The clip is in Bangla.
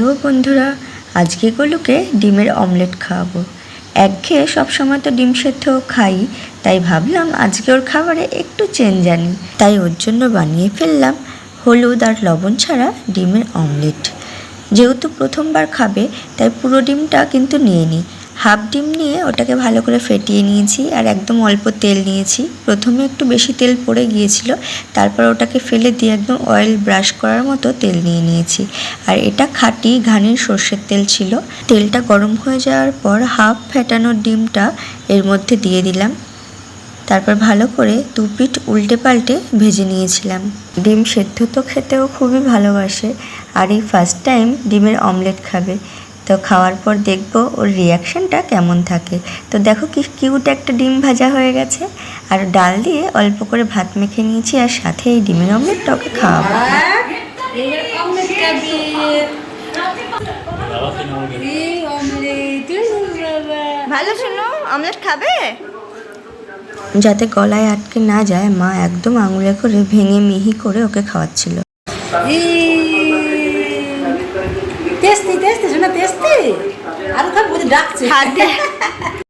হ্যালো বন্ধুরা, আজকে গোলুকে ডিমের অমলেট খাওয়াবো। একঘেয়ে সবসময় তো ডিম সেদ্ধ খাই, তাই ভাবলাম আজকে ওর খাবারে একটু চেঞ্জ আনি। তাই ওর জন্য বানিয়ে ফেললাম হলুদ আর লবণ ছাড়া ডিমের অমলেট। যেহেতু প্রথমবার খাবে তাই পুরো ডিমটা কিন্তু নিয়ে নিই। হাফ ডিম নিয়ে ওটাকে ভালো করে ফেটিয়ে নিয়েছি আর একদম অল্প তেল নিয়েছি। প্রথমে একটু বেশি তেল পড়ে গিয়েছিল, তারপর ওটাকে ফেলে দিয়ে একদম অয়েল ব্রাশ করার মতো তেল নিয়ে নিয়েছি। আর এটা খাঁটি ঘানির সর্ষের তেল ছিল। তেলটা গরম হয়ে যাওয়ার পর হাফ ফেটানো ডিমটা এর মধ্যে দিয়ে দিলাম। তারপর ভালো করে দু পিঠ উল্টে পাল্টে ভেজে নিয়েছিলাম। ডিম সেদ্ধ তো খেতেও খুবই ভালোবাসে, আর এই ফার্স্ট টাইম ডিমের অমলেট খাবে। তো খাওয়ার পর দেখবো ওর রিয়াকশানটা কেমন থাকে। তো দেখো কি কিউট একটা ডিম ভাজা হয়ে গেছে, আর ডাল দিয়ে অল্প করে ভাত মেখে নিয়েছি, আর সাথে এই ডিমের অমলেটটা ওকে খাওয়াবো। ভালো শোনো, অমলেট খাবে? যাতে গলায় আটকে না যায়, মা একদম আঙুলে করে ভেঙে মিহি করে ওকে খাওয়াচ্ছিল। টেস্টি টেস্টি শোনা, টেস্টি আর খাবো ডাকছে।